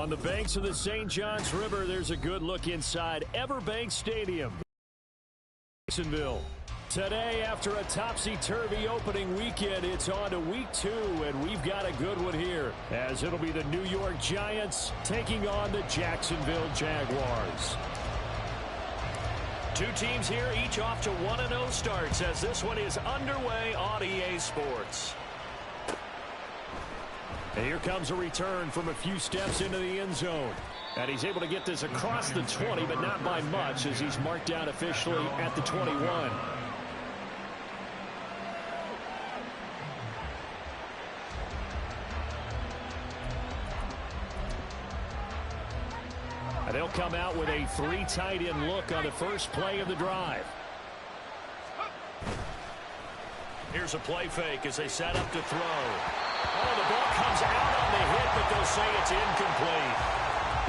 On the banks of the St. Johns River, there's a good look inside Everbank Stadium. Jacksonville. Today, after a topsy-turvy opening weekend, it's on to week 2, and we've got a good one here, as it'll be the New York Giants taking on the Jacksonville Jaguars. Two teams here, each off to 1-0 starts, as this one is underway on EA Sports. And here comes a return from a few steps into the end zone. And he's able to get this across the 20, but not by much, as he's marked down officially at the 21. And they'll come out with a 3 tight end look on the first play of the drive. Here's a play fake as they set up to throw. Oh, the ball comes out on the hit, but they'll say it's incomplete.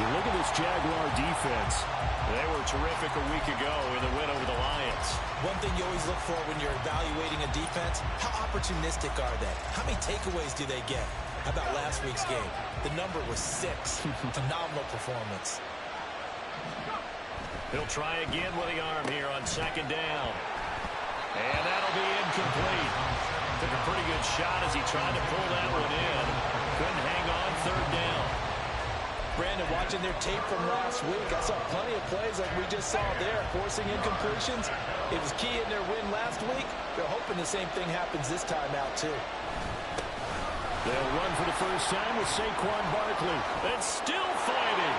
You look at this Jaguar defense. They were terrific a week ago in the win over the Lions. One thing you always look for when you're evaluating a defense, how opportunistic are they? How many takeaways do they get? How about last week's game? The number was 6. Phenomenal performance. He'll try again with the arm here on second down. And that'll be incomplete. Took a pretty good shot as he tried to pull that one in. Couldn't hang on third down. Brandon, watching their tape from last week, I saw plenty of plays like we just saw there, forcing incompletions. It was key in their win last week. They're hoping the same thing happens this time out, too. They'll run for the first time with Saquon Barkley. And still fighting.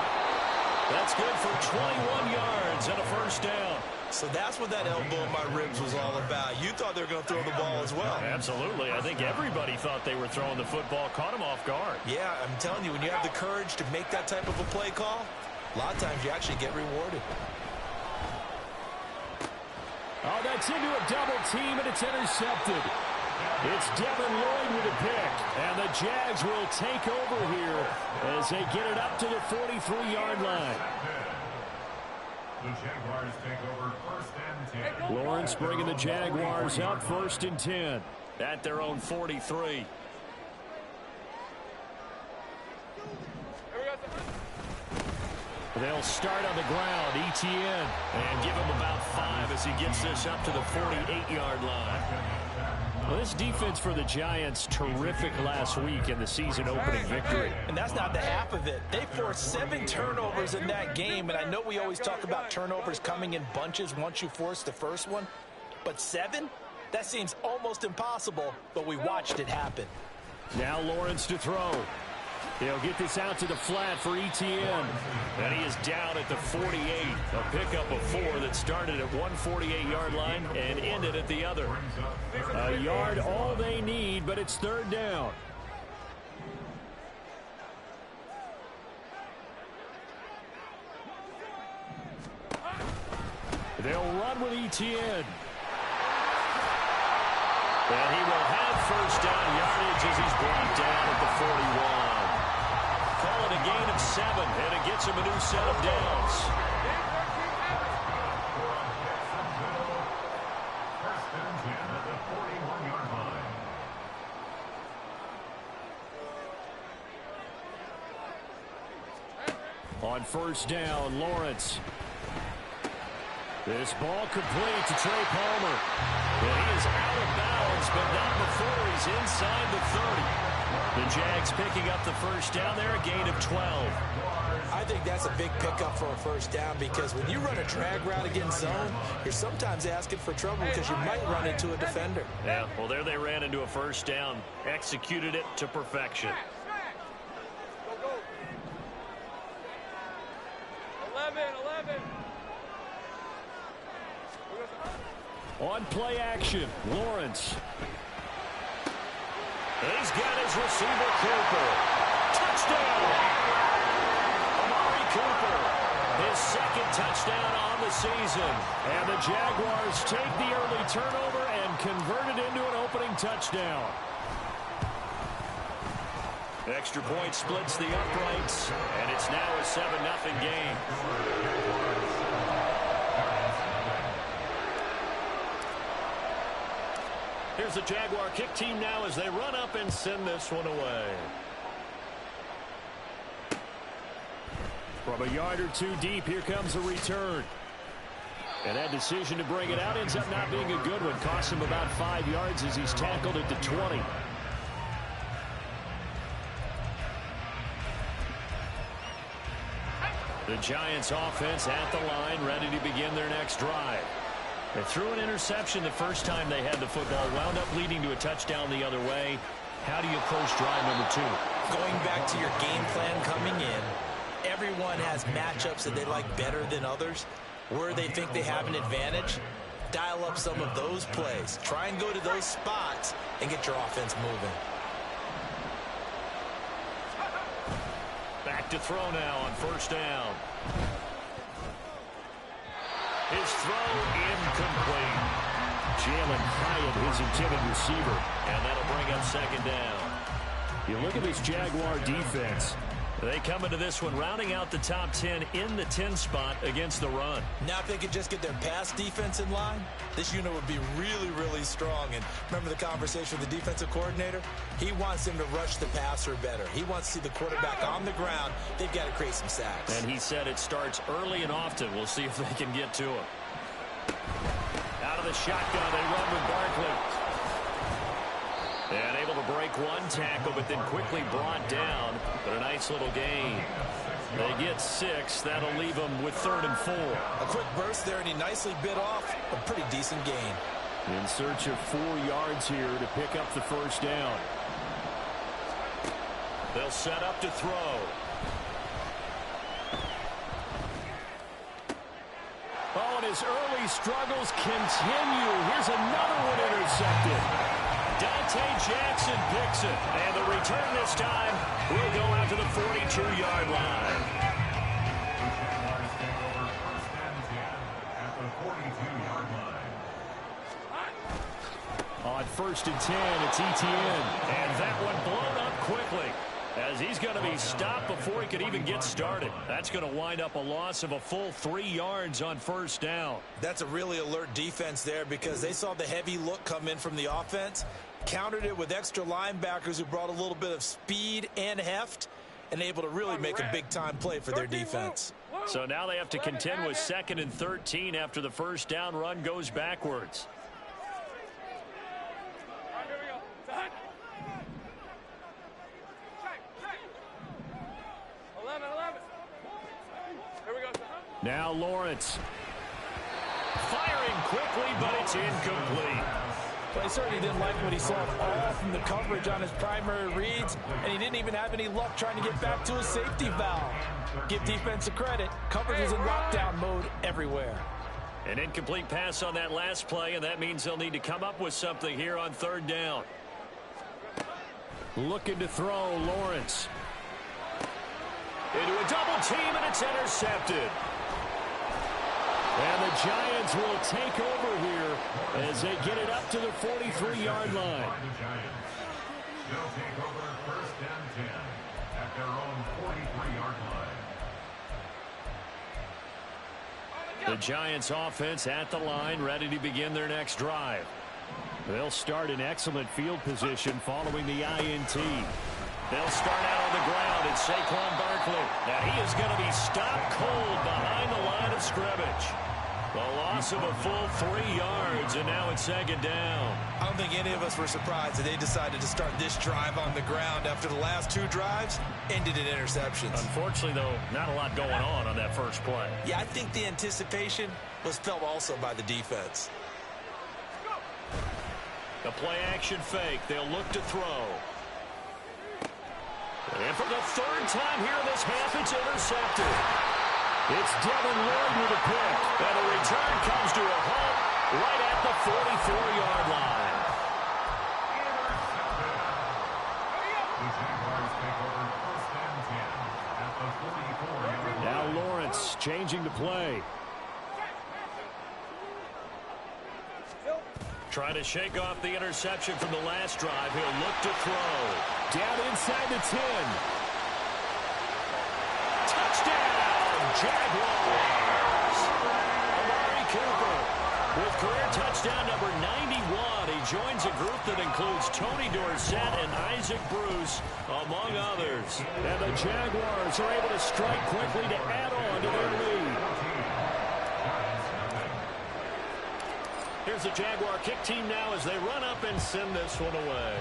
That's good for 21 yards and a first down. So that's what that elbow in my ribs was all about. You thought they were going to throw the ball as well. Absolutely. I think everybody thought they were throwing the football, caught him off guard. Yeah, I'm telling you, when you have the courage to make that type of a play call, a lot of times you actually get rewarded. Oh, that's into a double team, and it's intercepted. It's Devin Lloyd with a pick, and the Jags will take over here as they get it up to the 43-yard line. The Jaguars take over first and 10. Lawrence bringing the Jaguars up first and 10 at their own 43. They'll start on the ground, ETN, and give him about 5 as he gets this up to the 48-yard line. Well, this defense for the Giants, terrific last week in the season-opening victory. And that's not the half of it. They forced 7 turnovers in that game, and I know we always talk about turnovers coming in bunches once you force the first one, but 7? That seems almost impossible, but we watched it happen. Now Lawrence to throw. He'll get this out to the flat for ETN. And he is down at the 48. A pickup of 4 that started at one 48-yard line and ended at the other. A yard all they need, but it's third down. They'll run with ETN. And he will have first down yardage as he's brought down at the 41. Call it a gain of 7, and it gets him a new set of downs. First and 10 at the 41-yard line. On first down, Lawrence. This ball complete to Trey Palmer. And he is out of bounds, but not before he's inside the 30. The Jags picking up the first down there, a gain of 12. I think that's a big pickup for a first down because when you run a drag route against zone, you're sometimes asking for trouble because you might run into a defender. Yeah, well, there they ran into a first down, executed it to perfection. 11. On play action, Lawrence. He's got his receiver, Cooper. Touchdown! Amari Cooper, his second touchdown on the season. And the Jaguars take the early turnover and convert it into an opening touchdown. Extra point splits the uprights, and it's now a 7-0 game. Here's the Jaguar kick team now as they run up and send this one away. From a yard or two deep, here comes a return. And that decision to bring it out ends up not being a good one. Costs him about 5 yards as he's tackled at the 20. The Giants offense at the line, ready to begin their next drive. They threw an interception the first time they had the football, wound up leading to a touchdown the other way. How do you approach drive number 2? Going back to your game plan coming in, everyone has matchups that they like better than others. Where they think they have an advantage, dial up some of those plays. Try and go to those spots and get your offense moving. Back to throw now on first down. His throw incomplete. Jalen Hyatt, his intended receiver, and that'll bring up second down. You look at this Jaguar defense. They come into this one rounding out the top 10 in the 10 spot against the run. Now if they could just get their pass defense in line, this unit would be really, really strong. And remember the conversation with the defensive coordinator? He wants them to rush the passer better. He wants to see the quarterback on the ground. They've got to create some sacks. And he said it starts early and often. We'll see if they can get to him. Out of the shotgun, they run with Barkley. And able to break one tackle, but then quickly brought down. But a nice little gain. They get 6. That'll leave them with 3rd and 4. A quick burst there, and he nicely bit off a pretty decent gain. In search of 4 yards here to pick up the first down. They'll set up to throw. Oh, and his early struggles continue. Here's another one intercepted. Dante Jackson picks it, and the return this time will go out to the 42-yard line. On 1st and 10, it's Etienne, and that one blown up quickly as he's going to be stopped before he could even get started. That's going to wind up a loss of a full 3 yards on first down. That's a really alert defense there because they saw the heavy look come in from the offense, countered it with extra linebackers who brought a little bit of speed and heft, and able to really make a big-time play for their defense. So now they have to contend with 2nd and 13 after the first down run goes backwards. Now Lawrence. Firing quickly, but it's incomplete. Well, he certainly didn't like what he saw all from the coverage on his primary reads, and he didn't even have any luck trying to get back to his safety valve. Give defense a credit. Coverage is in lockdown mode everywhere. An incomplete pass on that last play, and that means they'll need to come up with something here on 3rd down. Looking to throw, Lawrence. Into a double team, and it's intercepted. And the Giants will take over here as they get it up to the 43-yard line. They'll take over 1st and 10 at their own 43-yard line. The Giants offense at the line, ready to begin their next drive. They'll start in excellent field position following the INT. They'll start out on the ground. It's Saquon Barkley. Now he is going to be stopped cold behind the line of scrimmage. The loss of a full 3 yards, and now it's 2nd down. I don't think any of us were surprised that they decided to start this drive on the ground after the last 2 drives ended in interceptions. Unfortunately, though, not a lot going on that first play. Yeah, I think the anticipation was felt also by the defense. The play-action fake. They'll look to throw. And for the 3rd time here in this half, it's intercepted. It's Devin Lloyd with a pick. And the return comes to a halt right at the 44-yard line. The Jaguars take over 1st and 10 at the 44-yard line. Now Lawrence changing to play. Trying to shake off the interception from the last drive. He'll look to throw. Down inside the 10. Touchdown, Jaguars. Amari Cooper. With career touchdown number 91, he joins a group that includes Tony Dorsett and Isaac Bruce, among others. And the Jaguars are able to strike quickly to add on to their lead. Here's the Jaguar kick team now as they run up and send this one away.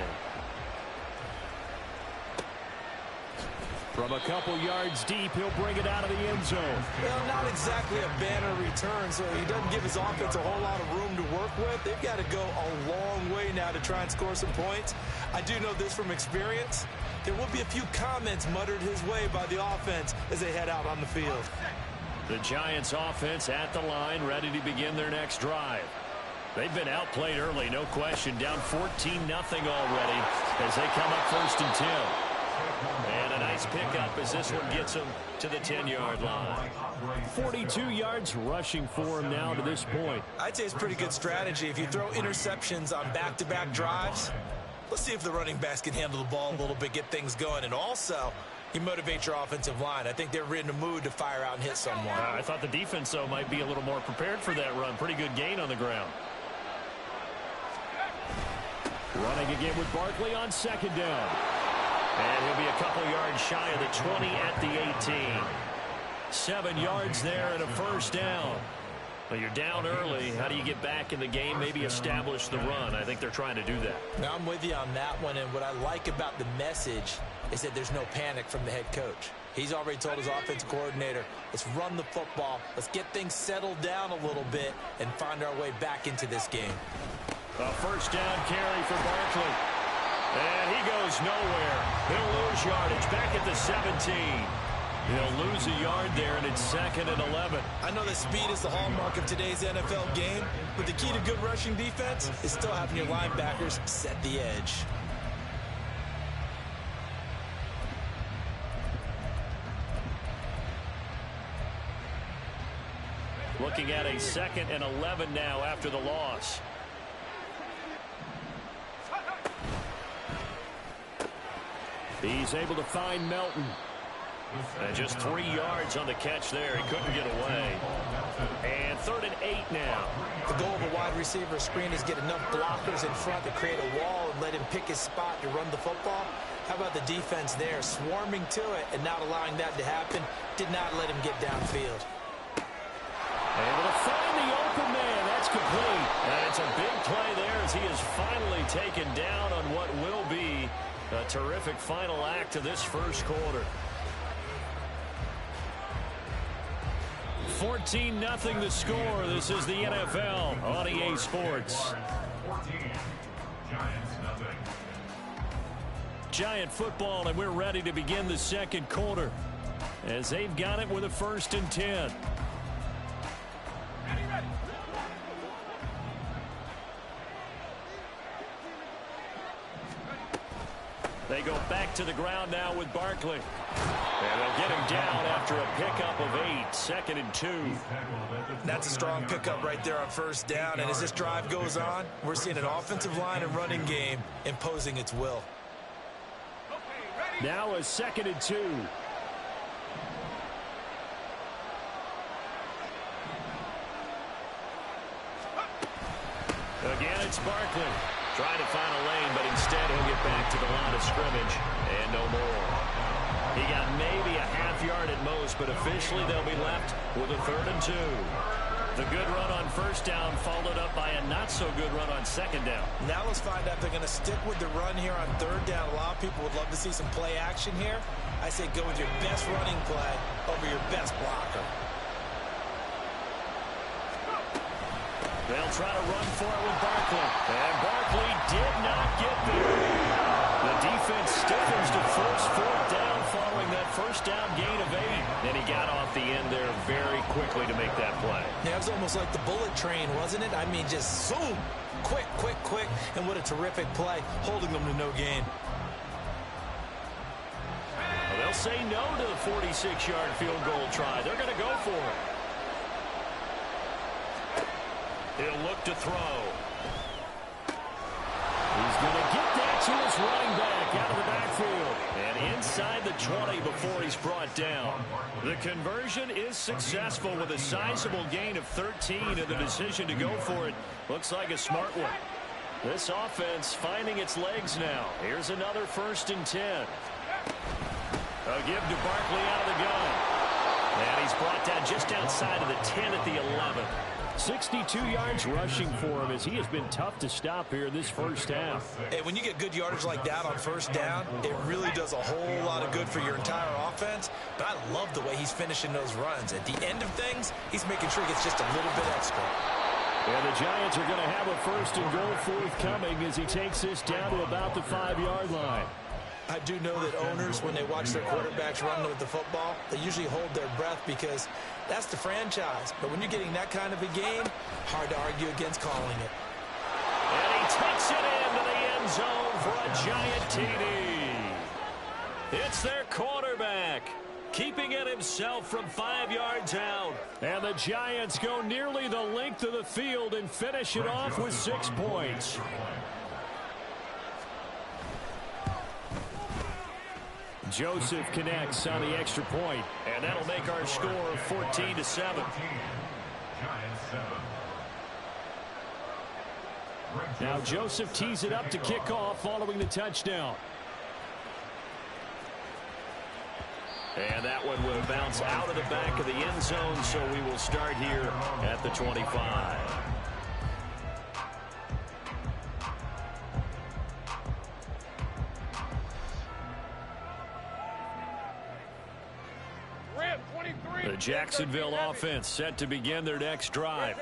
From a couple yards deep, he'll bring it out of the end zone. Well, not exactly a banner return, so he doesn't give his offense a whole lot of room to work with. They've got to go a long way now to try and score some points. I do know this from experience. There will be a few comments muttered his way by the offense as they head out on the field. The Giants offense at the line, ready to begin their next drive. They've been outplayed early, no question, down 14-0 already as they come up 1st and 10. And a nice pickup as this one gets them to the 10-yard line. 42 yards rushing for him now to this point. I'd say it's pretty good strategy. If you throw interceptions on back-to-back drives, let's see if the running backs can handle the ball a little bit, get things going. And also, you motivate your offensive line. I think they're in the mood to fire out and hit someone. I thought the defense, though, might be a little more prepared for that run. Pretty good gain on the ground. Running again with Barkley on 2nd down. And he'll be a couple yards shy of the 20 at the 18. 7 yards there and a 1st down. Well, you're down early. How do you get back in the game? Maybe establish the run. I think they're trying to do that. Now, I'm with you on that one, and what I like about the message is that there's no panic from the head coach. He's already told his offensive coordinator, let's run the football, let's get things settled down a little bit and find our way back into this game. A 1st down carry for Barkley. And he goes nowhere. He'll lose yardage back at the 17. He'll lose a yard there, and it's 2nd and 11. I know that speed is the hallmark of today's NFL game, but the key to good rushing defense is still having your linebackers set the edge. Looking at a 2nd and 11 now after the loss. He's able to find Melton. And just 3 yards on the catch there. He couldn't get away. And 3rd and 8 now. The goal of a wide receiver screen is get enough blockers in front to create a wall and let him pick his spot to run the football. How about the defense there, swarming to it and not allowing that to happen? Did not let him get downfield. Able to find the open man. That's complete. And it's a big play there as he is finally taken down on what will be a terrific final act of this 1st quarter. 14-0 the score. This is the NFL on EA Sports. 14, Giants nothing. Giant football, and we're ready to begin the 2nd quarter as they've got it with a 1st and 10. They go back to the ground now with Barkley. And they'll get him down after a pickup of 8. 2nd and 2. That's a strong pickup right there on 1st down. And as this drive goes on, we're seeing an offensive line and running game imposing its will. Now a 2nd and 2. Again, it's Barkley. Trying to find a lane, but instead he'll get back to the line of scrimmage. And no more. He got maybe a half yard at most, but officially they'll be left with a 3rd and 2. The good run on 1st down followed up by a not-so-good run on 2nd down. Now let's find out if they're going to stick with the run here on 3rd down. A lot of people would love to see some play action here. I say go with your best running play over your best blocker. They'll try to run for it with Barkley. And Barkley did not get there. The defense stiffens to force 4th down following that 1st down gain of 8. And he got off the end there very quickly to make that play. Yeah, it was almost like the bullet train, wasn't it? I mean, just zoom. Quick, quick, quick. And what a terrific play, holding them to no gain. Well, they'll say no to the 46-yard field goal try. They're going to go for it. He'll look to throw. He's going to get that to his running back out of the backfield. And inside the 20 before he's brought down. The conversion is successful with a sizable gain of 13, and the decision to go for it looks like a smart one. This offense finding its legs now. Here's another 1st and 10. A give to Barkley out of the gun. And he's brought down just outside of the 10 at the 11. 62 yards rushing for him as he has been tough to stop here in this first half. And when you get good yardage like that on 1st down, it really does a whole lot of good for your entire offense. But I love the way he's finishing those runs. At the end of things, he's making sure he gets just a little bit extra. And the Giants are going to have a 1st and goal forthcoming as he takes this down to about the 5-yard line. I do know that owners, when they watch their quarterbacks run with the football, they usually hold their breath because that's the franchise. But when you're getting that kind of a game, hard to argue against calling it. And he takes it into the end zone for a Giant TD. It's their quarterback, keeping it himself from 5 yards out. And the Giants go nearly the length of the field and finish it off with 6 points. Joseph connects on the extra point, and that'll make our score 14-7. Now Joseph tees it up to kick off following the touchdown. And that one will bounce out of the back of the end zone, so we will start here at the 25. The Jacksonville offense set to begin their next drive.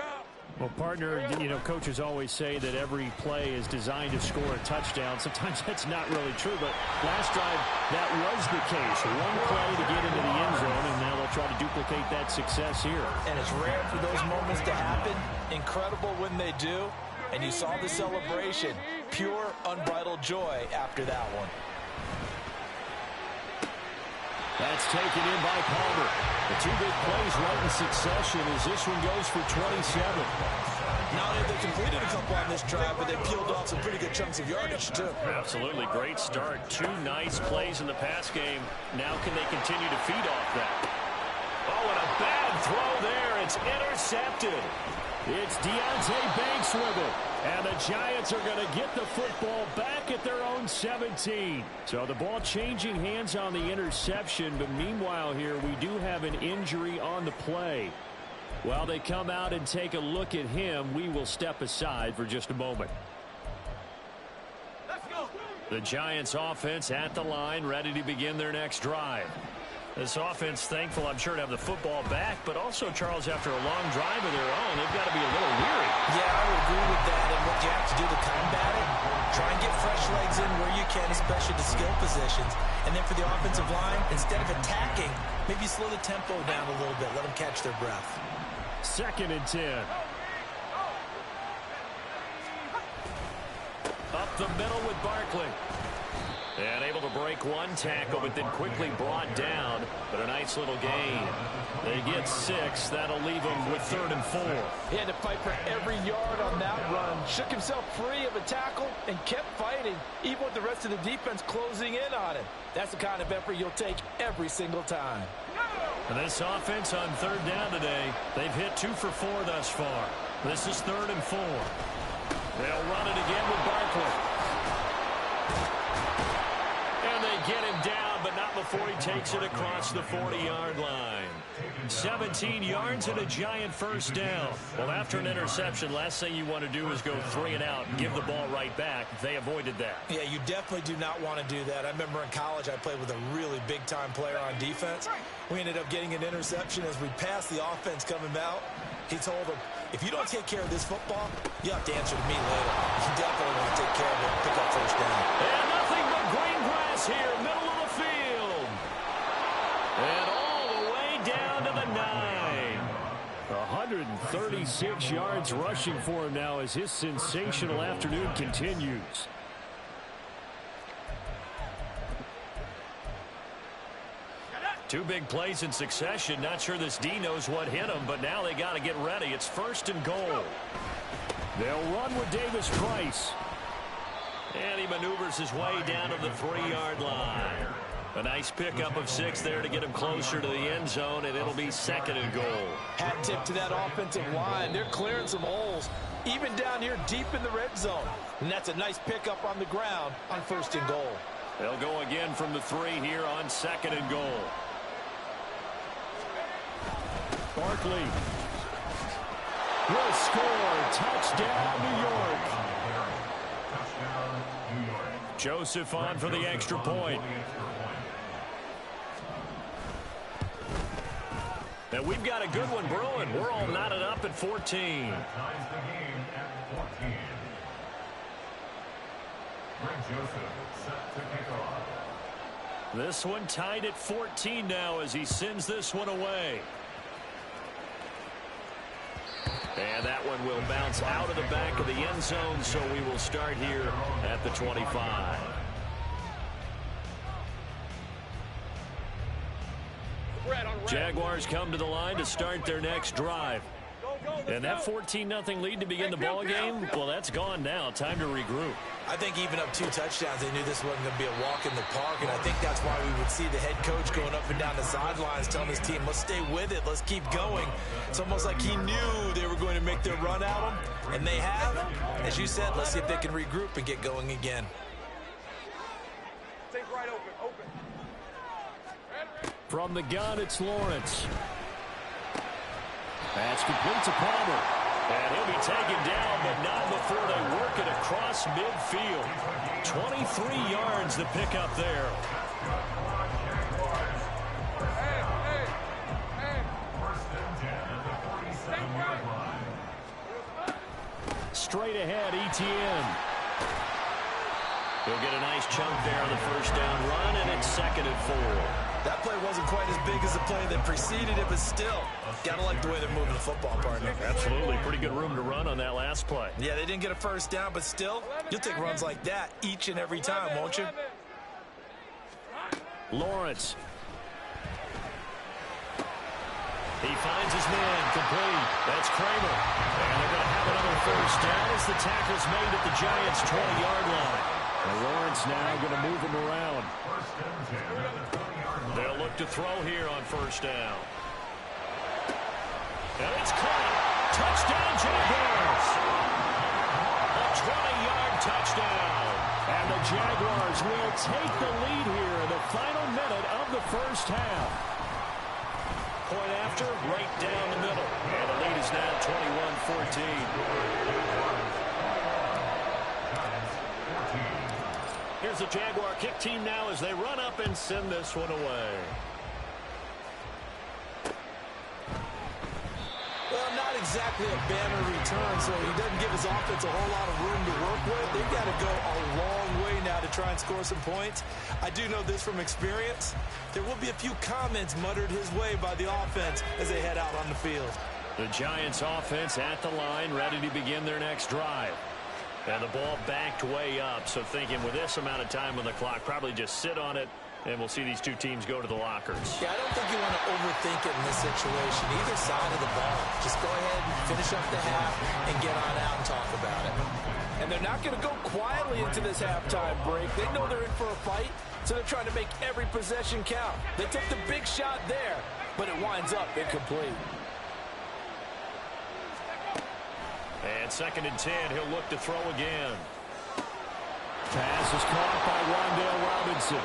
Well, partner, you know, coaches always say that every play is designed to score a touchdown. Sometimes that's not really true, but last drive, that was the case. One play to get into the end zone, and now they'll try to duplicate that success here. And it's rare for those moments to happen. Incredible when they do. And you saw the celebration. Pure, unbridled joy after that one. That's taken in by Palmer. The 2 big plays right in succession as this one goes for 27. Not only have they completed a couple on this drive, but they peeled off some pretty good chunks of yardage, too. Absolutely. Great start. 2 nice plays in the pass game. Now can they continue to feed off that? Oh, and a bad throw there. It's intercepted. It's Deonte Banks with it. And the Giants are going to get the football back at their own 17. So the ball changing hands on the interception. But meanwhile here, we do have an injury on the play. While they come out and take a look at him, we will step aside for just a moment. Let's go. The Giants offense at the line, ready to begin their next drive. This offense thankful, I'm sure, to have the football back, but also, Charles, after a long drive of their own, they've got to be a little weary. Yeah, I would agree with that. And what you have to do to combat it, try and get fresh legs in where you can, especially the skill positions. And then for the offensive line, instead of attacking, maybe slow the tempo down a little bit. Let them catch their breath. 2nd and 10. Up the middle with Barkley. And able to break one tackle, but then quickly brought down. But a nice little gain. They get 6. That'll leave them with 3rd and 4. He had to fight for every yard on that run. Shook himself free of a tackle and kept fighting, even with the rest of the defense closing in on him. That's the kind of effort you'll take every single time. And this offense on 3rd down today, they've hit 2 for 4 thus far. This is 3rd and 4. They'll run it again with Barkley. Get him down, but not before he takes it across the 40-yard line. 17 yards and a Giant 1st down. Well, after an interception, last thing you want to do is go 3 and out and give the ball right back. They avoided that. Yeah, you definitely do not want to do that. I remember in college I played with a really big-time player on defense. We ended up getting an interception as we passed the offense coming out. He told him, if you don't take care of this football, you have to answer to me later. You definitely want to take care of it and pick up 1st down. And nothing but green grass here, middle of the field. And all the way down to the 9. 136 yards rushing for him now as his sensational afternoon continues. Two big plays in succession. Not sure this D knows what hit him, but now they got to get ready. It's 1st and goal. They'll run with Davis Price. And he maneuvers his way down to the 3-yard line. A nice pickup of 6 there to get him closer to the end zone, and it'll be 2nd and goal. Hat tip to that offensive line. They're clearing some holes, even down here deep in the red zone. And that's a nice pickup on the ground on 1st and goal. They'll go again from the 3 here on 2nd and goal. Barkley will score. Touchdown, New York. Joseph on for the extra point. And we've got a good one brewing. We're all knotted up at 14. Ties the game at 14. Greg Joseph set to kick off. This one tied at 14 now as he sends this one away. And that one will bounce out of the back of the end zone, so we will start here at the 25. Jaguars come to the line to start their next drive. And that 14-0 lead to begin the ball game, well, that's gone now. Time to regroup. I think even up 2 touchdowns, they knew this wasn't going to be a walk in the park, and I think that's why we would see the head coach going up and down the sidelines telling his team, let's stay with it, let's keep going. It's almost like he knew they were going to make their run at him, and they have. As you said, let's see if they can regroup and get going again. Take right open. From the gun, it's Lawrence. Pass complete to Palmer. And he'll be taken down, but not before they work it across midfield. 23 yards to pick up there. Straight ahead, Etienne. He'll get a nice chunk there on the 1st down run, and it's 2nd and 4. That play wasn't quite as big as the play that preceded it, but still, got to like the way they're moving the football, partner. Absolutely. Pretty good room to run on that last play. Yeah, they didn't get a 1st down, but still, you'll take runs like that each and every time, won't you? Lawrence. He finds his man complete. That's Kramer. And they're going to have another 1st down as the tackle's made at the Giants' 20-yard line. And Lawrence now going to move him around. They'll look to throw here on 1st down. And it's caught. Touchdown, Jaguars. A 20-yard touchdown. And the Jaguars will take the lead here in the final minute of the 1st half. Point after, right down the middle. And the lead is now 21-14. Here's the Jaguar kick team now as they run up and send this one away. Well, not exactly a banner return, so he doesn't give his offense a whole lot of room to work with. They've got to go a long way now to try and score some points. I do know this from experience. There will be a few comments muttered his way by the offense as they head out on the field. The Giants offense at the line, ready to begin their next drive. And the ball backed way up, so thinking with this amount of time on the clock, probably just sit on it, and we'll see these two teams go to the lockers. Yeah, I don't think you want to overthink it in this situation. Either side of the ball. Just go ahead and finish up the half and get on out and talk about it. And they're not going to go quietly into this halftime break. They know they're in for a fight, so they're trying to make every possession count. They took the big shot there, but it winds up incomplete. And 2nd and 10, he'll look to throw again. Pass is caught by Rondale Robinson.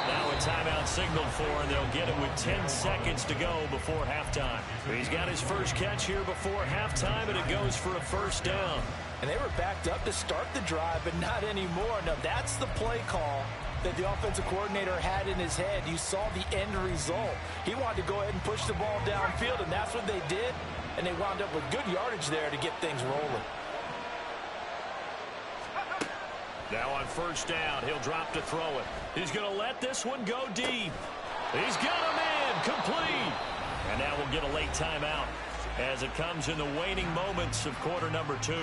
Now a timeout signaled for, and they'll get it with 10 seconds to go before halftime. He's got his first catch here before halftime, and it goes for a 1st down. And they were backed up to start the drive, but not anymore. Now that's the play call that the offensive coordinator had in his head. You saw the end result. He wanted to go ahead and push the ball downfield, and that's what they did. And they wound up with good yardage there to get things rolling. Now on 1st down, he'll drop to throw it. He's going to let this one go deep. He's got a man complete. And now we'll get a late timeout as it comes in the waning moments of quarter number 2.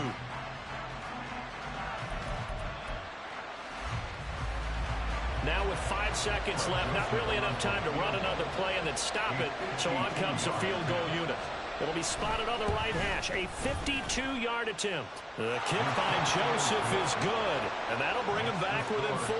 Now with 5 seconds left, not really enough time to run another play and then stop it. So on comes the field goal unit. It'll be spotted on the right hash. A 52-yard attempt. The kick by Joseph is good, and that'll bring him back within 4.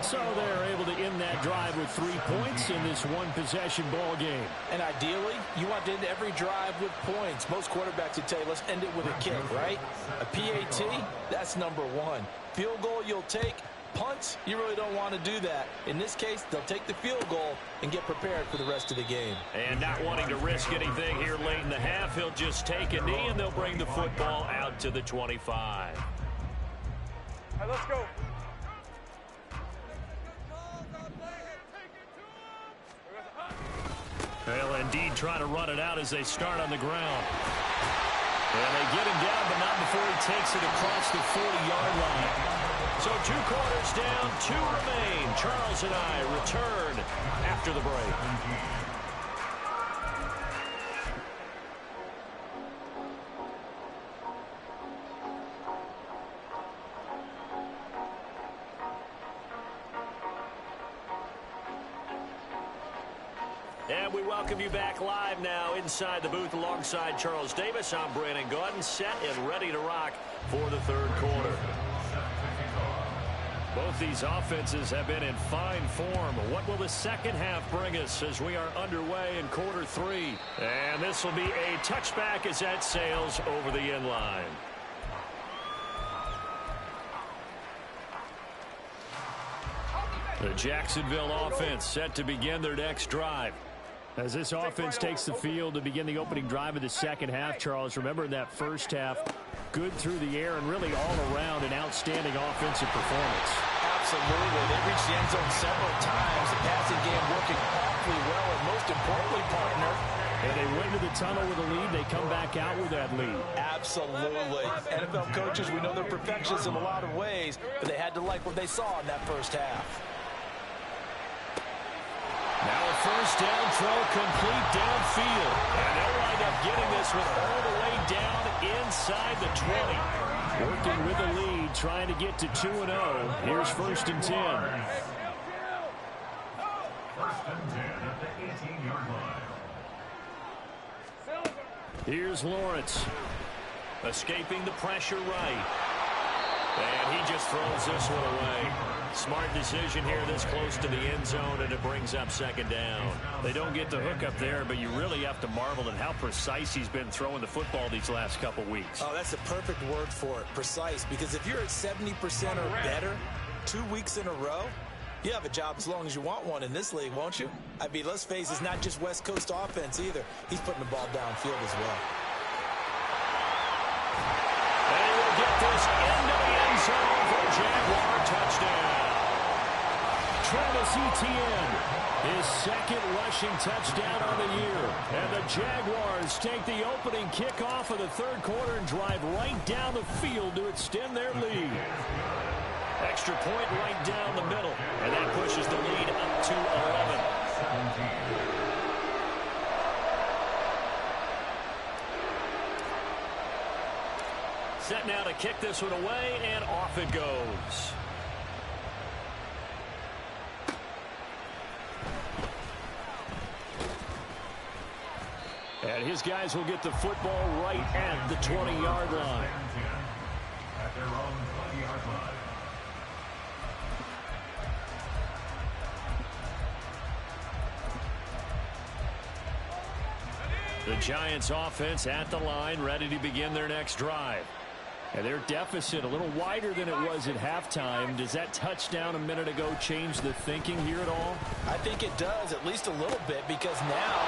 So they're able to end that drive with 3 points in this one-possession ball game. And ideally, you want to end every drive with points. Most quarterbacks would tell you, let's end it with a kick, right? A PAT, that's number 1. Field goal you'll take. Punts, you really don't want to do that. In this case, they'll take the field goal and get prepared for the rest of the game. And not wanting to risk anything here late in the half, he'll just take a knee, and they'll bring the football out to the 25. All right, let's go. They'll indeed try to run it out as they start on the ground. And they get him down, but not before he takes it across the 40-yard line. So 2 quarters down, 2 remain. Charles and I return after the break. And we welcome you back live now inside the booth alongside Charles Davis. I'm Brandon Gaudin, set and ready to rock for the third quarter. Both these offenses have been in fine form. What will the second half bring us as we are underway in quarter 3? And this will be a touchback as that sails over the end line. The Jacksonville offense set to begin their next drive. As this offense takes the field to begin the opening drive of the second half, Charles, remember in that first half, good through the air and really all around an outstanding offensive performance. Absolutely. They reached the end zone several times. The passing game working awfully well, and most importantly, partner, and they went to the tunnel with a lead. They come back out with that lead. Absolutely. NFL coaches, we know they're perfectionists in a lot of ways, but they had to like what they saw in that first half. Now a first down throw complete downfield. And they'll wind up getting this one all the way down inside the 20. Working with the lead, trying to get to 2-0. Here's 1st and 10. First and 10 at the 18-yard line. Here's Lawrence. Escaping the pressure right. And he just throws this one away. Smart decision here this close to the end zone, and it brings up 2nd down. They don't get the hook up there, but you really have to marvel at how precise he's been throwing the football these last couple weeks. Oh, that's a perfect word for it, precise, because if you're at 70% or better 2 weeks in a row, you have a job as long as you want one in this league, won't you? I mean, let's face it, it's not just West Coast offense either. He's putting the ball downfield as well. And he will get this into the end zone for a Jaguar touchdown. Travis Etienne, his 2nd rushing touchdown on the year. And the Jaguars take the opening kickoff of the third quarter and drive right down the field to extend their lead. Extra point right down the middle. And that pushes the lead up to 11. Set now to kick this one away, and off it goes. And his guys will get the football right at the 20-yard line. At their own 20-yard line. The Giants offense at the line, ready to begin their next drive. And their deficit a little wider than it was at halftime. Does that touchdown a minute ago change the thinking here at all? I think it does, at least a little bit, because now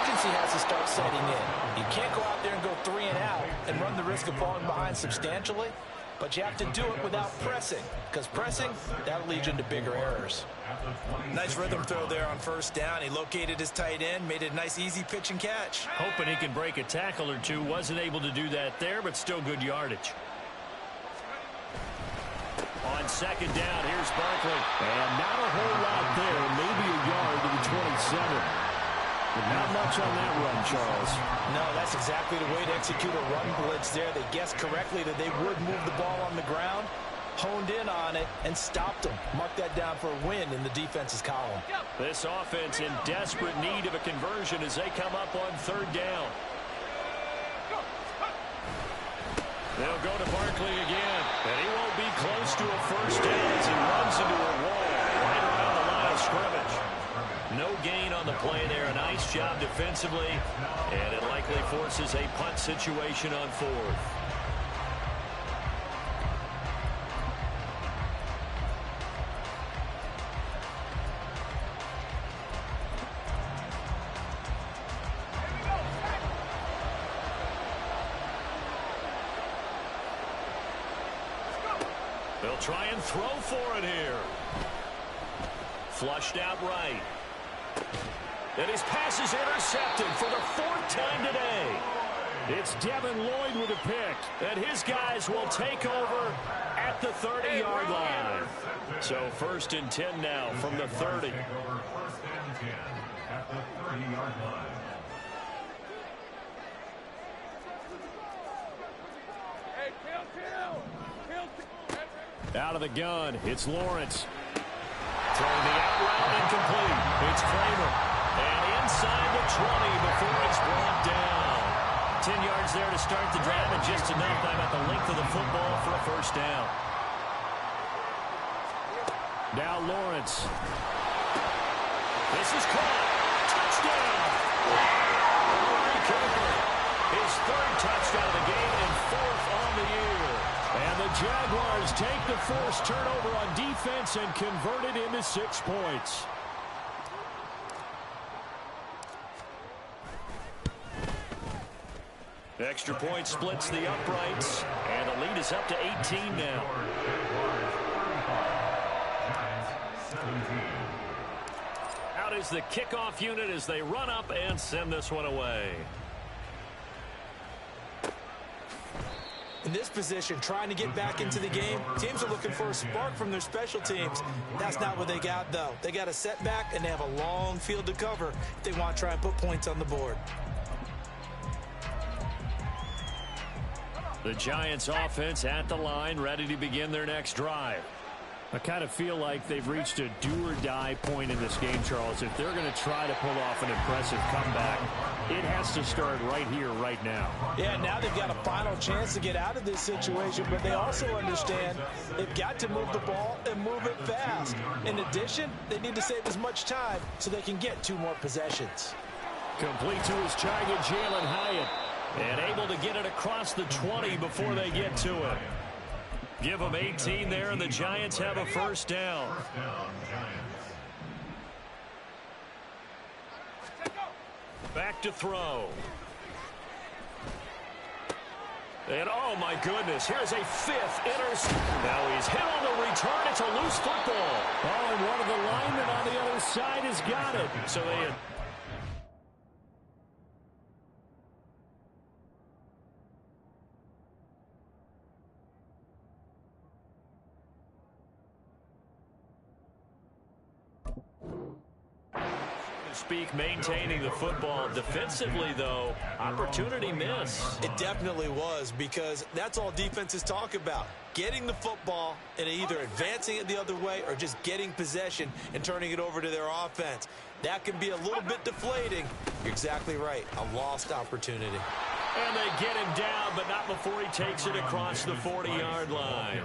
urgency has to start setting in. You can't go out there and go 3 and out and run the risk of falling behind substantially, but you have to do it without pressing, because pressing, that'll lead you into bigger errors. Nice rhythm throw there on first down. He located his tight end, made it a nice easy pitch and catch. Hoping he can break a tackle or two. Wasn't able to do that there, but still good yardage. On 2nd down, here's Barkley. And not a whole lot there. Maybe a yard to the 27. But not much on that run, Charles. No, that's exactly the way to execute a run blitz there. They guessed correctly that they would move the ball on the ground. honed in on it and stopped them. Mark that down for a win in the defense's column. This offense in desperate need of a conversion as they come up on third down. They'll go to Barkley again, and he won't be close to a first down as he runs into a wall right around the line of scrimmage. No gain on the play there. A nice job defensively, and it likely forces a punt situation on fourth. They'll try and throw for it here. Flushed out right. And his pass is intercepted for the fourth time today. It's Devin Lloyd with a pick. And his guys will take over at the 30-yard line. So 1st and 10 now from the 30. Take over 1st and 10 at the 30-yard line. Out of the gun, it's Lawrence. Throwing the out route incomplete. It's Kramer. And inside the 20 before he's brought down. 10 yards there to start the drive, and just enough time at the length of the football for a first down. Now Lawrence. This is caught. Touchdown. Amari Cooper. His 3rd touchdown of the game and 4th on the year. And the Jaguars take the forced turnover on defense and convert it into 6 points. Extra point splits the uprights, and the lead is up to 18 now. Out is the kickoff unit as they run up and send this one away. In this position, trying to get back into the game, teams are looking for a spark from their special teams. That's not what they got, though. They got a setback, and they have a long field to cover if they want to try and put points on the board. The Giants offense at the line, ready to begin their next drive. I kind of feel like they've reached a do-or-die point in this game, Charles. If they're going to try to pull off an impressive comeback, it has to start right here, right now. Yeah, now they've got a final chance to get out of this situation, but they also understand they've got to move the ball and move it fast. In addition, they need to save as much time so they can get 2 more possessions. Complete to his target, Jalen Hyatt, and able to get it across the 20 before they get to it. Give them 18 there, and the Giants have a first down. Back to throw. And, oh, my goodness, here's a 5th interception. Now he's hit on the return. It's a loose football. Oh, and one of the linemen on the other side has got it. So they... speak, maintaining the football. Defensively, though, opportunity miss. It definitely was, because that's all defenses talk about. Getting the football and either advancing it the other way or just getting possession and turning it over to their offense. That can be a little bit deflating. You're exactly right. A lost opportunity. And they get him down, but not before he takes it across the 40-yard line.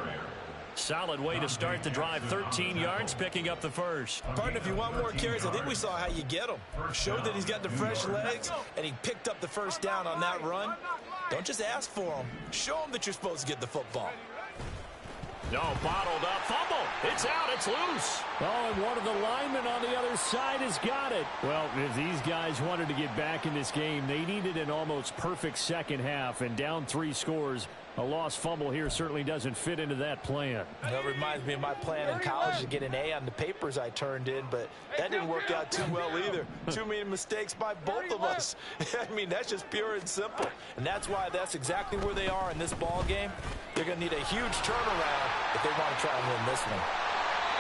Solid way to start the drive. 13 yards, picking up the first. Partner, if you want more carries, I think we saw how you get him. Showed that he's got the fresh legs, and he picked up the first down on that run. Don't just ask for him. Show him that you're supposed to get the football. No, bottled up. Fumble. It's out. It's loose. Oh, and one of the linemen on the other side has got it. Well, if these guys wanted to get back in this game, they needed an almost perfect second half, and down 3 scores. A lost fumble here certainly doesn't fit into that plan. That reminds me of my plan in college to get an A on the papers I turned in, but that didn't work out too well either. Too many mistakes by both of us. I mean, that's just pure and simple. And that's why that's exactly where they are in this ball game. They're going to need a huge turnaround if they want to try and win this one.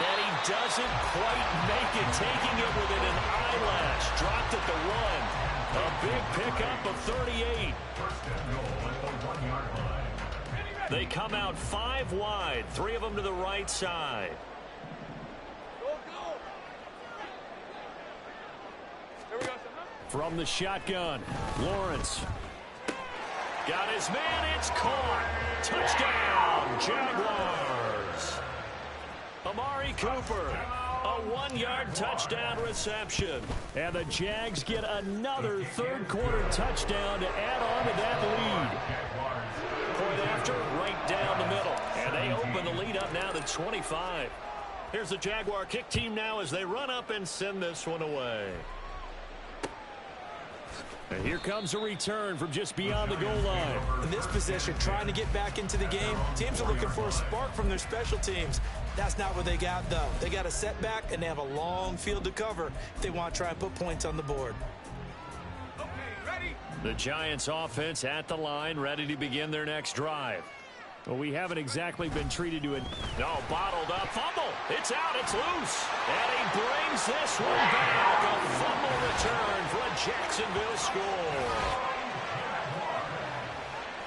And he doesn't quite make it, taking it within an eyelash. Dropped at the 1. A big pickup of 38. First and goal at the 1-yard line. They come out 5 wide, 3 of them to the right side. From the shotgun, Lawrence. Got his man, it's caught. Touchdown, Jaguars. Amari Cooper, a 1-yard touchdown reception. And the Jags get another third-quarter touchdown to add on to that lead. Point after, right down the middle. And they open the lead up now to 25. Here's the Jaguar kick team now as they run up and send this one away. And here comes a return from just beyond the goal line. In this position, trying to get back into the game, teams are looking for a spark from their special teams. That's not what they got, though. They got a setback, and they have a long field to cover if they want to try and put points on the board. Okay, ready? The Giants offense at the line, ready to begin their next drive. Well, we haven't exactly been treated to it. No, bottled up. Fumble. It's out. It's loose. And he brings this one back. A fumble return for a Jacksonville score.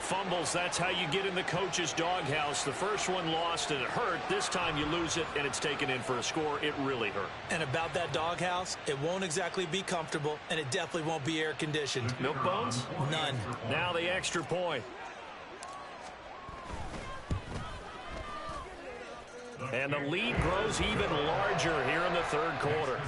Fumbles, that's how you get in the coach's doghouse. The first one lost and it hurt. This time you lose it and it's taken in for a score. It really hurt. And about that doghouse, it won't exactly be comfortable, and it definitely won't be air-conditioned. Milk bones? None. Now the extra point. And the lead grows even larger here in the third quarter.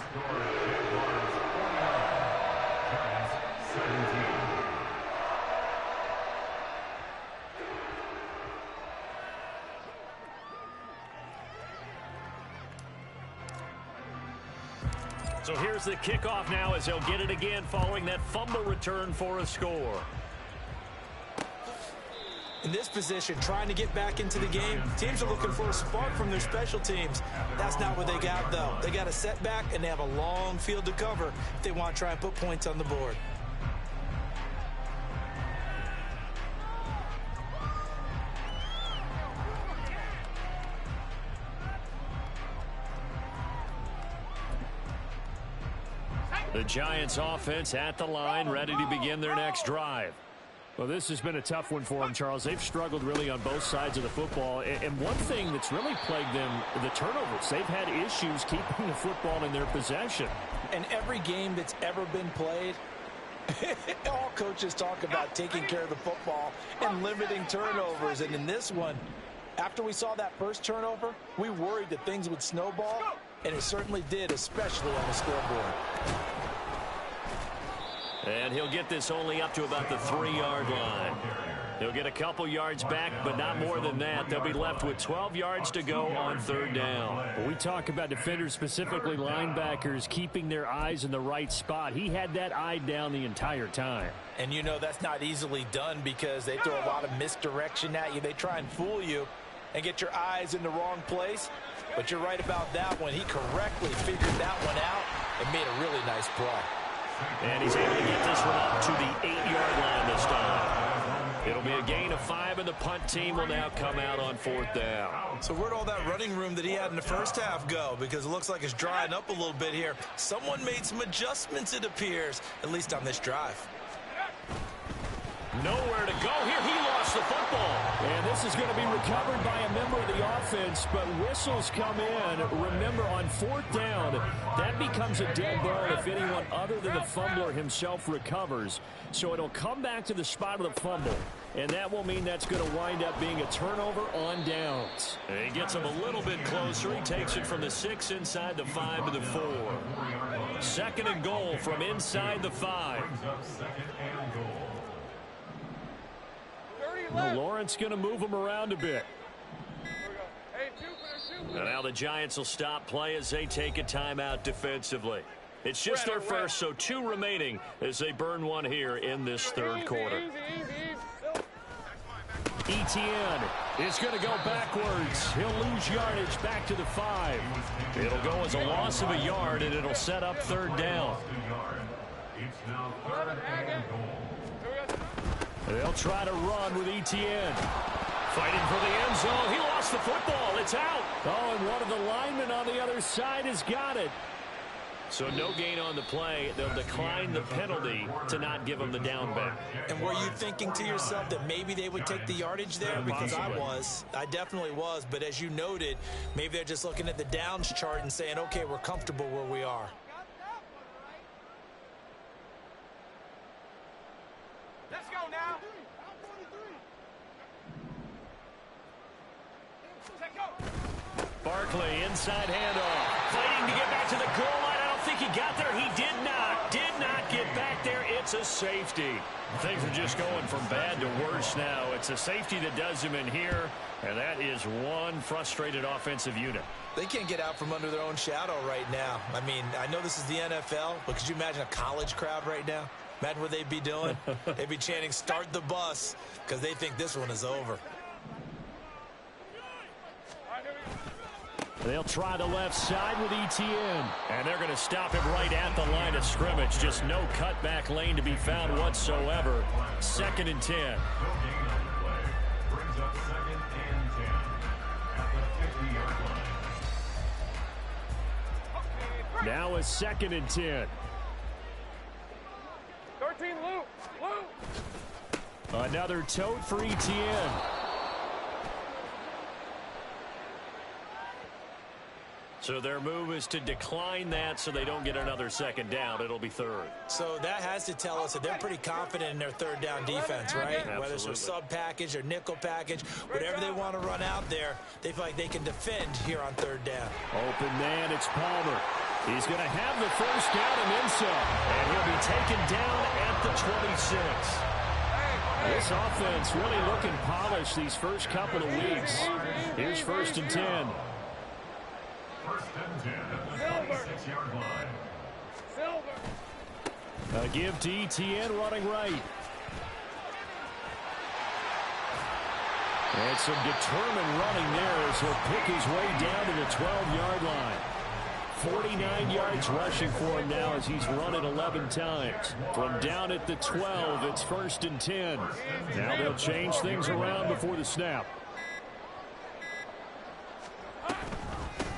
So here's the kickoff now as they'll get it again following that fumble return for a score. In this position, trying to get back into the game, teams are looking for a spark from their special teams. That's not what they got, though. They got a setback, and they have a long field to cover if they want to try and put points on the board. The Giants offense at the line, ready to begin their next drive. Well, this has been a tough one for them, Charles. They've struggled really on both sides of the football. And one thing that's really plagued them, the turnovers. They've had issues keeping the football in their possession. And every game that's ever been played, all coaches talk about taking care of the football and limiting turnovers. And in this one, after we saw that first turnover, we worried that things would snowball, and it certainly did, especially on the scoreboard. And he'll get this only up to about the 3-yard line. He'll get a couple yards back, but not more than that. They'll be left with 12 yards to go on third down. We talk about defenders, specifically linebackers, keeping their eyes in the right spot. He had that eye down the entire time. And you know that's not easily done because they throw a lot of misdirection at you. They try and fool you and get your eyes in the wrong place. But you're right about that one. He correctly figured that one out and made a really nice play. And he's able to get this one up to the 8-yard line this time. It'll be a gain of 5, and the punt team will now come out on fourth down. So where'd all that running room that he had in the first half go? Because it looks like it's drying up a little bit here. Someone made some adjustments, it appears, at least on this drive. Nowhere to go here. He lost the football. And this is going to be recovered by a member of the offense, but whistles come in. Remember, on fourth down, that becomes a dead ball if anyone other than the fumbler himself recovers. So it'll come back to the spot of the fumble, and that will mean that's going to wind up being a turnover on downs. And he gets him a little bit closer. He takes it from the 6 inside the 5 to the 4. Second and goal from inside the 5. Lawrence going to move him around a bit. And now the Giants will stop play as they take a timeout defensively. It's just their first, so 2 remaining as they burn one here in this third quarter. Etienne is going to go backwards. He'll lose yardage back to the 5. It'll go as a loss of a yard, and it'll set up third down. They'll try to run with Etienne. Fighting for the end zone. He lost the football. It's out. Oh, and one of the linemen on the other side has got it. So no gain on the play. They'll decline the penalty to not give them the down back. And were you thinking to yourself that maybe they would take the yardage there? Because I definitely was. But as you noted, maybe they're just looking at the downs chart and saying, okay, we're comfortable where we are. Let's go now. Check go. Barkley, inside handoff. Fighting to get back to the goal line. I don't think he got there. He did not get back there. It's a safety. Things are just going from bad to worse now. It's a safety that does him in here, and that is one frustrated offensive unit. They can't get out from under their own shadow right now. I mean, I know this is the NFL, but could you imagine a college crowd right now? Imagine what they'd be doing. They'd be chanting, start the bus, because they think this one is over. They'll try the left side with ETN. And they're going to stop him right at the line of scrimmage. Just no cutback lane to be found whatsoever. 2nd and 10. Brings up 2nd and 10 at the 50-yard line. Now a 2nd and 10. 13 loop. Another tote for ETN. So their move is to decline that so they don't get another 2nd down. It'll be 3rd. So that has to tell us that they're pretty confident in their 3rd down defense, right? Absolutely. Whether it's a sub package or nickel package, whatever they want to run out there, they feel like they can defend here on 3rd down. Open man, it's Palmer. He's going to have the 1st down and then some. And he'll be taken down at the 26. This offense really looking polished these first couple of weeks. Here's 1st and 10. 1st and 10 at the 26-yard line. A give to ETN running right. And some determined running there as he'll pick his way down to the 12-yard line. 49 yards rushing for him now as he's run it 11 times. From down at the 12, it's 1st and 10. Now they'll change things around before the snap.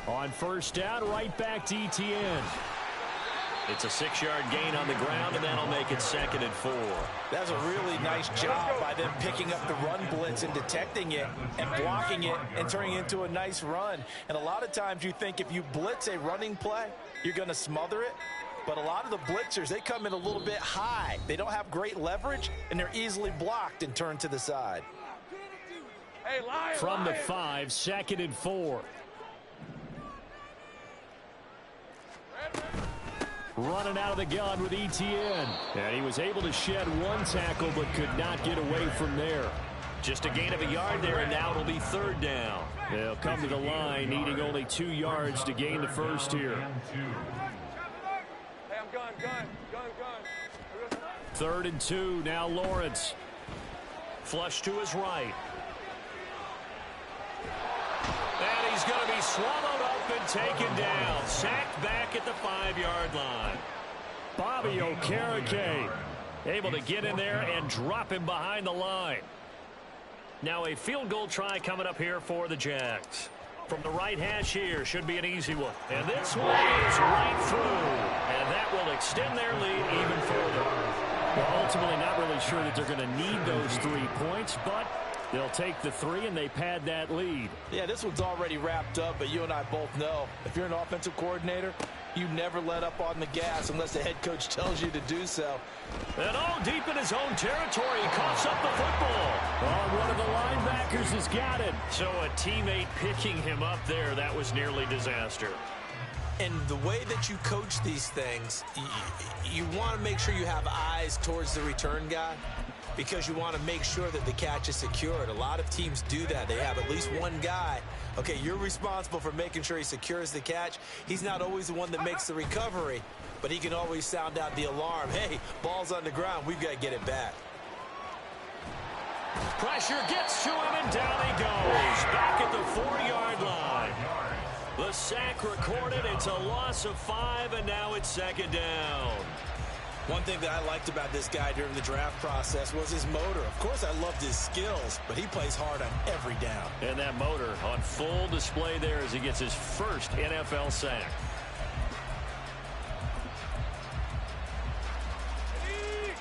On 1st down, right back to ETN. It's a 6-yard gain on the ground, and that'll make it 2nd and 4. That's a really nice job by them picking up the run blitz and detecting it and blocking it and turning it into a nice run. And a lot of times you think if you blitz a running play, you're going to smother it. But a lot of the blitzers, they come in a little bit high. They don't have great leverage, and they're easily blocked and turned to the side. Hey, Lion, From the 5, 2nd and 4. Running out of the gun with ETN. And he was able to shed one tackle but could not get away from there. Just a gain of a yard there, and now it'll be 3rd down. They'll come to the line needing only 2 yards to gain the 1st here. Hey, I'm gun. 3rd and 2, now Lawrence. Flush to his right. And he's going to be swallowed up and taken down. Sacked back at the 5-yard line. Bobby Okereke able to get in there and drop him behind the line. Now a field goal try coming up here for the Jags. From the right hash here, should be an easy one. And this one is right through. And that will extend their lead even further. Well, ultimately not really sure that they're going to need those 3 points, but they'll take the 3 and they pad that lead. Yeah, this one's already wrapped up, but you and I both know if you're an offensive coordinator, you never let up on the gas unless the head coach tells you to do so. And all deep in his own territory, he coughs up the football. Oh, one of the linebackers has got it. So a teammate picking him up there, that was nearly disaster. And the way that you coach these things, you want to make sure you have eyes towards the return guy because you want to make sure that the catch is secured. A lot of teams do that. They have at least one guy. Okay, you're responsible for making sure he secures the catch. He's not always the one that makes the recovery, but he can always sound out the alarm. Hey, ball's on the ground. We've got to get it back. Pressure gets to him, and down he goes. Back at the 4-yard line. The sack recorded. It's a loss of 5, and now it's 2nd down. One thing that I liked about this guy during the draft process was his motor. Of course, I loved his skills, but he plays hard on every down. And that motor on full display there as he gets his first NFL sack.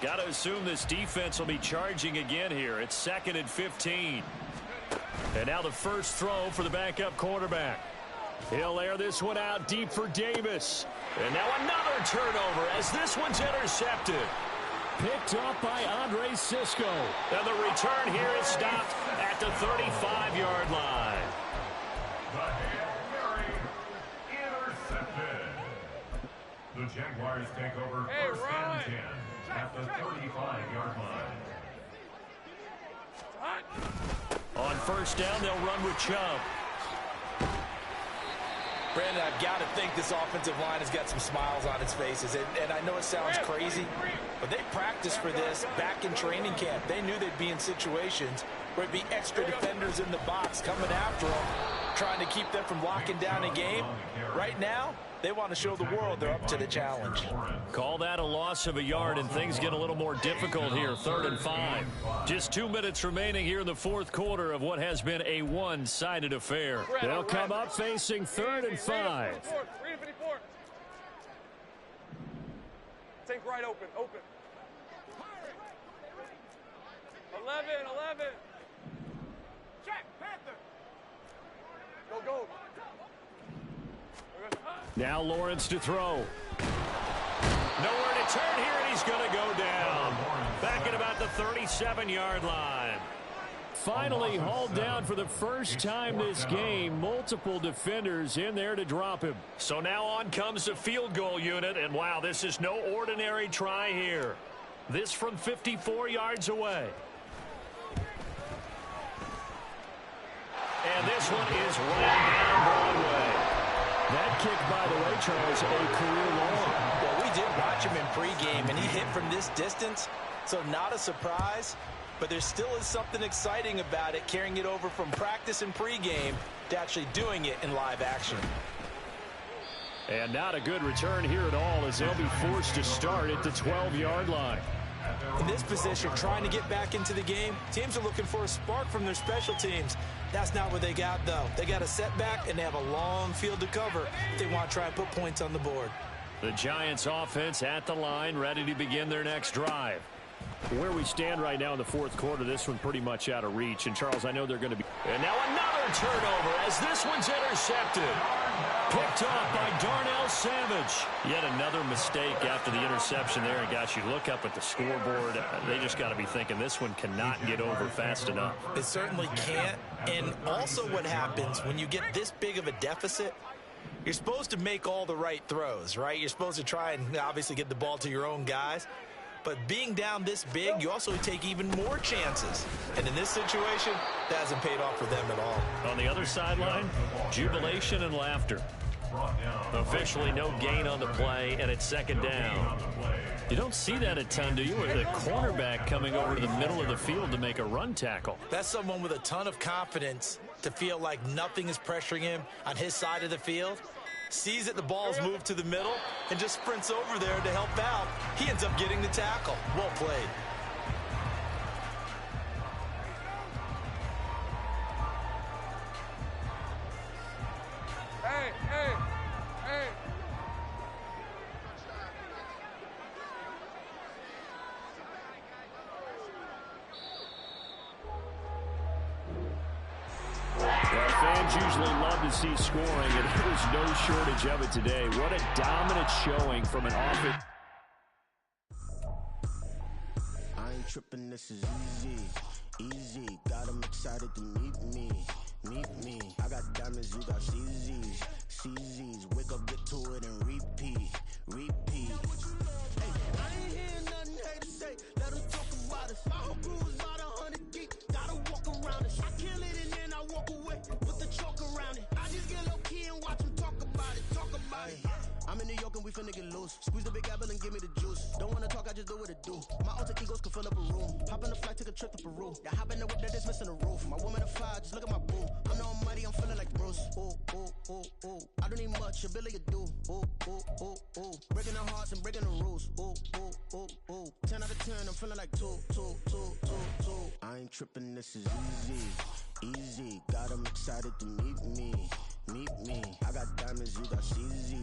Got to assume this defense will be charging again here. It's 2nd and 15. And now the first throw for the backup quarterback. He'll air this one out deep for Davis. And now another turnover as this one's intercepted. Picked up by Andre Cisco. And the return here is stopped at the 35-yard line. The Hail Mary intercepted. The Jaguars take over first and 10 at the 35-yard line. On first down, they'll run with Chubb. Brandon, I've got to think this offensive line has got some smiles on its faces. And I know it sounds crazy, but they practiced for this back in training camp. They knew they'd be in situations where it'd be extra defenders in the box coming after them, trying to keep them from locking down a game. Right now, they want to show the world they're up to the challenge. Call that a loss of a yard, and things get a little more difficult here. 3rd and 5. Just 2 minutes remaining here in the fourth quarter of what has been a one-sided affair. They'll come up facing 3rd and 5. 354. Take right open. 11. Check, Panther. Go. Now Lawrence to throw. Nowhere to turn here, and he's going to go down. Back at about the 37-yard line. Finally hauled down for the first time this game. Multiple defenders in there to drop him. So now on comes the field goal unit, and wow, this is no ordinary try here. This from 54 yards away. And this one is right down Broadway. That kick, by the way, Charles, a career long. Well, we did watch him in pregame, and he hit from this distance, so not a surprise. But there still is something exciting about it, carrying it over from practice and pregame to actually doing it in live action. And not a good return here at all, as they'll be forced to start at the 12-yard line. In this position, trying to get back into the game, teams are looking for a spark from their special teams. That's not what they got, though. They got a setback, and they have a long field to cover if they want to try and put points on the board. The Giants offense at the line, ready to begin their next drive. Where we stand right now in the fourth quarter, this one pretty much out of reach. And, Charles, I know they're going to be... And now another turnover as this one's intercepted. Picked off by Darnell Savage. Yet another mistake after the interception there. And, gosh, you look up at the scoreboard, they just got to be thinking this one cannot get over fast enough. It certainly can't. And also what happens when you get this big of a deficit, you're supposed to make all the right throws, right? You're supposed to try and obviously get the ball to your own guys. But being down this big, you also take even more chances. And in this situation, that hasn't paid off for them at all. On the other sideline, jubilation and laughter. Officially no gain on the play, and it's 2nd down. You don't see that a ton, do you? With a cornerback coming over to the middle of the field to make a run tackle. That's someone with a ton of confidence to feel like nothing is pressuring him on his side of the field. Sees that the ball's moved to the middle and just sprints over there to help out. He ends up getting the tackle. Well played. Hey. Fans usually love to see scoring, and there's no shortage of it today. What a dominant showing from an offense. I ain't tripping, this is easy. Got 'em excited to meet me. I got diamonds, you got CZs. Wake up, get to it, and repeat. Hey, I ain't hearing nothing hate to say. Let 'em talk about us. My whole crew is about 100 deep. Gotta walk around it. I kill it and then I walk away with the chalk around it. I just get low key and watch them talk about it. I'm in New York and we finna get loose. Squeeze the big apple and give me the juice. Don't wanna talk, I just do what it do. My alter egos can fill up a room. Hop on the flight, take a trip to Peru. Yeah, hop in the whip, that is missing the roof. My woman a fire, just look at my boo. I'm the almighty, I'm feeling like Bruce. Ooh. I don't need much, ability to do. Ooh. Breaking the hearts and breaking the rules. Ooh. 10 out of 10, I'm feeling like two. I ain't tripping, this is easy. Got 'em excited to meet me. I got diamonds, you got CZ.